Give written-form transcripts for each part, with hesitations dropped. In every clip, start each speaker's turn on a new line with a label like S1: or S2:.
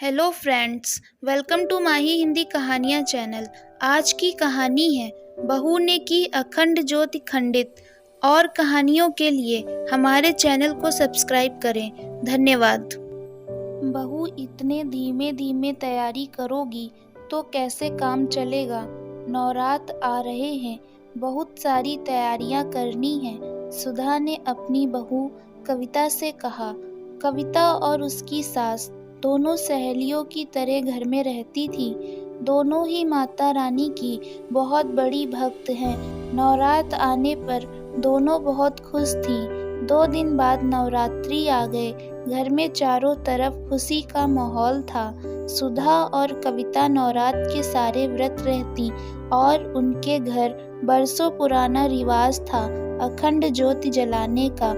S1: Hello friends, welcome to माही हिंदी कहानियाँ channel. आज की कहानी है बहू ने की अखंड ज्योति खंडित। और कहानियों के लिए हमारे चैनल को सब्सक्राइब करें। धन्यवाद। बहू, इतने धीमे धीमे तैयारी करोगी तो कैसे काम चलेगा। नवरात्र आ रहे हैं, बहुत सारी तैयारियां करनी है। सुधा ने अपनी बहू कविता से कहा। कविता और उसकी सास दोनों सहेलियों की तरह घर में रहती थी। दोनों ही माता रानी की बहुत बड़ी भक्त हैं। नवरात्र आने पर दोनों बहुत खुश थी। 2 दिन बाद नवरात्रि आ गए। घर में चारों तरफ खुशी का माहौल था। सुधा और कविता नवरात्र के सारे व्रत रहती और उनके घर बरसों पुराना रिवाज था अखंड ज्योति जलाने का।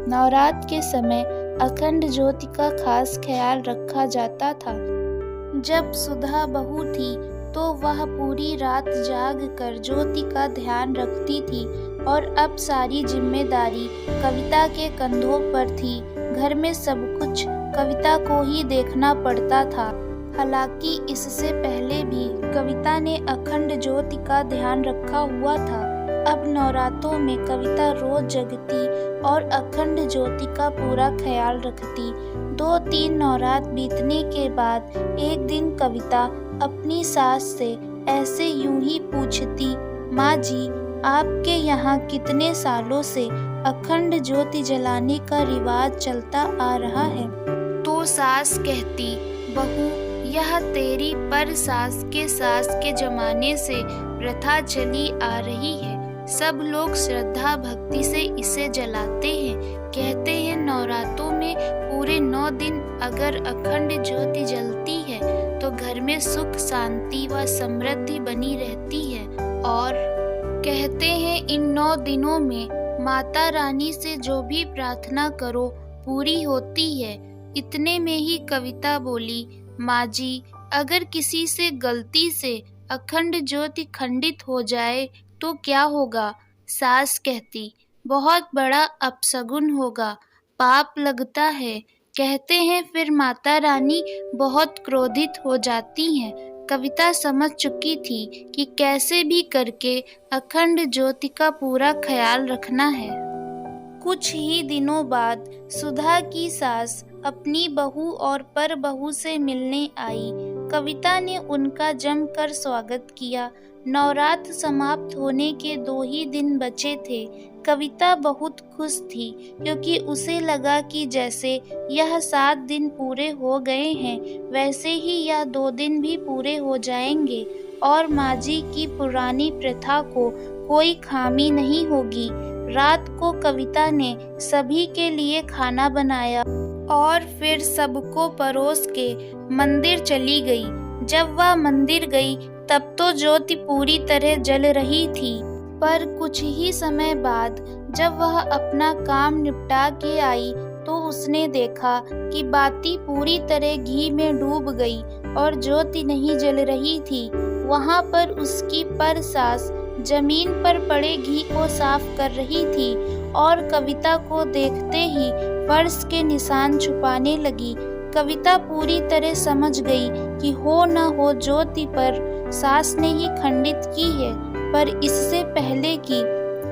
S1: नवरात्र के समय अखंड ज्योति का खास ख्याल रखा जाता था। जब सुधा बहू थी तो वह पूरी रात जाग कर ज्योति का ध्यान रखती थी और अब सारी जिम्मेदारी कविता के कंधों पर थी। घर में सब कुछ कविता को ही देखना पड़ता था। हालांकि इससे पहले भी कविता ने अखंड ज्योति का ध्यान रखा हुआ था। अब नवरात्रों में कविता रोज जगती और अखंड ज्योति का पूरा ख्याल रखती। 2-3 नवरात्र बीतने के बाद एक दिन कविता अपनी सास से ऐसे यूं ही पूछती, माँ जी, आपके यहाँ कितने सालों से अखंड ज्योति जलाने का रिवाज चलता आ रहा है। तो सास कहती, बहू, यह तेरी पर सास के जमाने से प्रथा चली आ रही है। सब लोग श्रद्धा भक्ति से इसे जलाते हैं। कहते हैं नवरात्रों में पूरे 9 दिन अगर अखंड ज्योति जलती है तो घर में सुख शांति व समृद्धि बनी रहती है। और कहते हैं इन 9 दिनों में माता रानी से जो भी प्रार्थना करो पूरी होती है। इतने में ही कविता बोली, माँ जी, अगर किसी से गलती से अखंड ज्योति खंडित हो जाए तो क्या होगा। सास कहती, बहुत बड़ा अपशगुन होगा, पाप लगता है। कहते हैं फिर माता रानी बहुत क्रोधित हो जाती हैं। कविता समझ चुकी थी कि कैसे भी करके अखंड ज्योति का पूरा ख्याल रखना है। कुछ ही दिनों बाद सुधा की सास अपनी बहू और पर बहू से मिलने आई। कविता ने उनका जमकर स्वागत किया। नवरात्र समाप्त होने के 2 ही दिन बचे थे। कविता बहुत खुश थी क्योंकि उसे लगा कि जैसे यह 7 दिन पूरे हो गए हैं वैसे ही यह 2 दिन भी पूरे हो जाएंगे और माँ जी की पुरानी प्रथा को कोई खामी नहीं होगी। रात को कविता ने सभी के लिए खाना बनाया और फिर सबको परोस के मंदिर चली गई। जब वह मंदिर गई तब तो ज्योति पूरी तरह जल रही थी, पर कुछ ही समय बाद जब वह अपना काम निपटा के आई तो उसने देखा कि बाती पूरी तरह घी में डूब गई और ज्योति नहीं जल रही थी। वहाँ पर उसकी पर सास जमीन पर पड़े घी को साफ कर रही थी और कविता को देखते ही फर्श के निशान छुपाने लगी। कविता पूरी तरह समझ गई कि हो न हो ज्योति पर सास ने ही खंडित की है, पर इससे पहले कि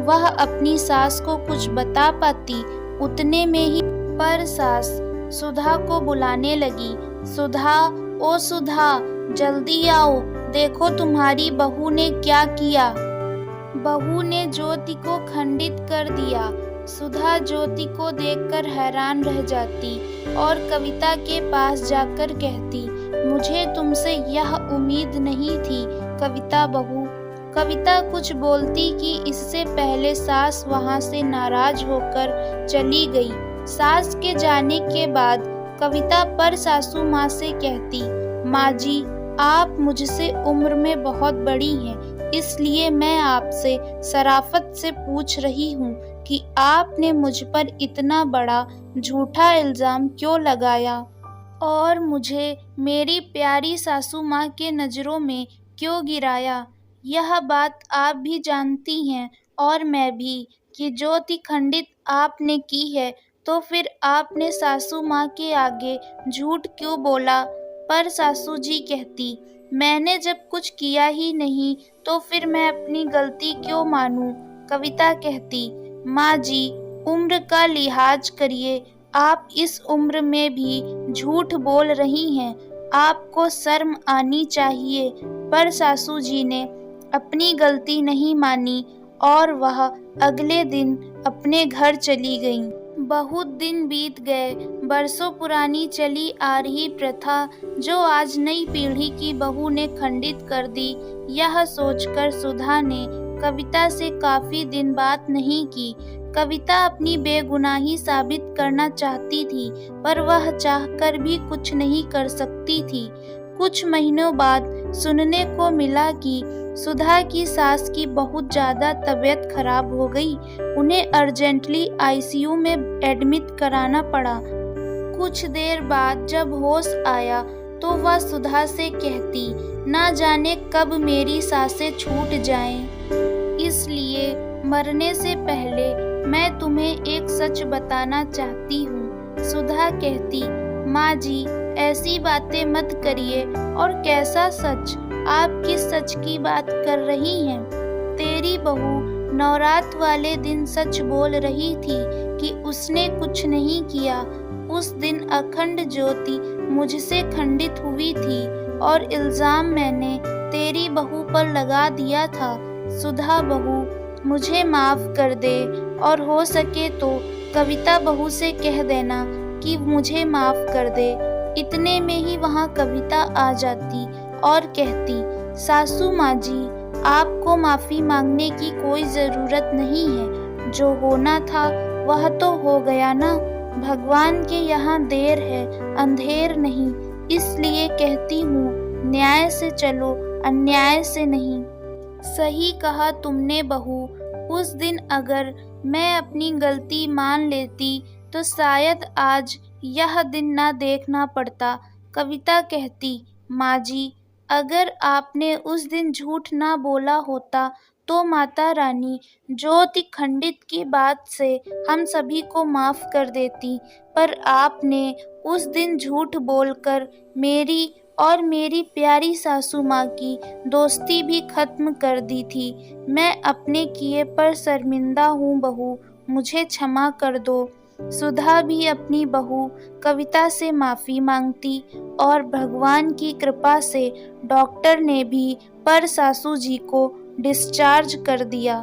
S1: वह अपनी सास को कुछ बता पाती उतने में ही पर सास सुधा को बुलाने लगी। सुधा, ओ सुधा, जल्दी आओ, देखो तुम्हारी बहू ने क्या किया। बहू ने ज्योति को खंडित कर दिया। सुधा ज्योति को देखकर हैरान रह जाती और कविता के पास जाकर कहती, मुझे तुमसे यह उम्मीद नहीं थी कविता बहू। कविता कुछ बोलती कि इससे पहले सास वहां से नाराज होकर चली गई। सास के जाने के बाद कविता पर सासू माँ से कहती, माँ जी, आप मुझसे उम्र में बहुत बड़ी हैं, इसलिए मैं आपसे शराफत से पूछ रही हूँ कि आपने मुझ पर इतना बड़ा झूठा इल्जाम क्यों लगाया और मुझे मेरी प्यारी सासू माँ के नज़रों में क्यों गिराया। यह बात आप भी जानती हैं और मैं भी कि ज्योति खंडित आपने की है, तो फिर आपने सासू माँ के आगे झूठ क्यों बोला। पर सासू जी कहती, मैंने जब कुछ किया ही नहीं तो फिर मैं अपनी गलती क्यों मानूं। कविता कहती, माँ जी, उम्र का लिहाज करिए, आप इस उम्र में भी झूठ बोल रही हैं, आपको शर्म आनी चाहिए। पर सासू जी ने अपनी गलती नहीं मानी और वह अगले दिन अपने घर चली गईं। बहुत दिन बीत गए। बरसों पुरानी चली आ रही प्रथा जो आज नई पीढ़ी की बहू ने खंडित कर दी, यह सोचकर सुधा ने कविता से काफी दिन बात नहीं की। कविता अपनी बेगुनाही साबित करना चाहती थी, पर वह चाहकर भी कुछ नहीं कर सकती थी। कुछ महीनों बाद सुनने को मिला कि सुधा की सास की बहुत ज्यादा तबीयत खराब हो गई। उन्हें अर्जेंटली आईसीयू में एडमिट कराना पड़ा। कुछ देर बाद जब होश आया तो वह सुधा से कहती, ना जाने कब मेरी सांसें छूट जाएं। इसलिए मरने से पहले मैं तुम्हें एक सच बताना चाहती हूँ। सुधा कहती, माँ जी, ऐसी बातें मत करिए। और कैसा सच? आप किस सच की बात कर रही हैं? तेरी बहू नवरात वाले दिन सच बोल रही थी कि उसने कुछ नहीं किया। उस दिन अखंड ज्योति मुझसे खंडित हुई थी और इल्जाम मैंने तेरी बहू पर लगा दिया था। सुधा बहू, मुझे माफ कर दे और हो सके तो कविता बहू से कह देना कि मुझे माफ कर दे। इतने में ही वहाँ कविता आ जाती और कहती, सासू माँ जी, आपको माफी मांगने की कोई जरूरत नहीं है। जो होना था वह तो हो गया ना। भगवान के यहाँ देर है, अंधेर नहीं। इसलिए कहती हूँ, न्याय से चलो, अन्याय से नहीं। सही कहा तुमने बहू। उस दिन अगर मैं अपनी गलती मान लेती तो शायद आज यह दिन ना देखना पड़ता। कविता कहती, माँ जी, अगर आपने उस दिन झूठ ना बोला होता तो माता रानी ज्योति खंडित की बात से हम सभी को माफ कर देती। पर आपने उस दिन झूठ बोलकर मेरी और मेरी प्यारी सासू माँ की दोस्ती भी खत्म कर दी थी। मैं अपने किए पर शर्मिंदा हूँ बहू, मुझे क्षमा कर दो। सुधा भी अपनी बहू कविता से माफी मांगती और भगवान की कृपा से डॉक्टर ने भी पर सासू जी को डिस्चार्ज कर दिया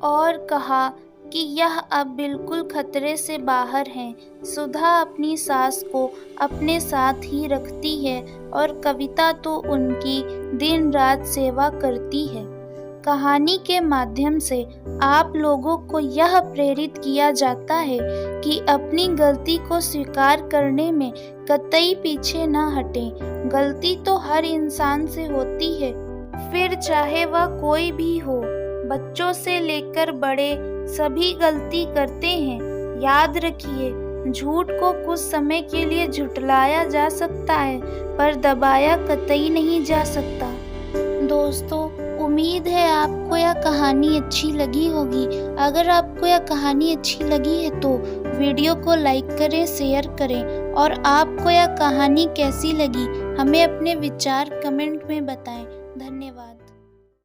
S1: और कहा कि यह अब बिल्कुल खतरे से बाहर हैं। सुधा अपनी सास को अपने साथ ही रखती है और कविता तो उनकी दिन रात सेवा करती है। कहानी के माध्यम से आप लोगों को यह प्रेरित किया जाता है कि अपनी गलती को स्वीकार करने में कतई पीछे न हटें। गलती तो हर इंसान से होती है, फिर चाहे वह कोई भी हो। बच्चों से लेकर बड़े सभी गलती करते हैं। याद रखिए, झूठ को कुछ समय के लिए झुठलाया जा सकता है, पर दबाया कतई नहीं जा सकता। दोस्तों, उम्मीद है आपको यह कहानी अच्छी लगी होगी। अगर आपको यह कहानी अच्छी लगी है तो वीडियो को लाइक करें, शेयर करें और आपको यह कहानी कैसी लगी हमें अपने विचार कमेंट में बताएं। धन्यवाद।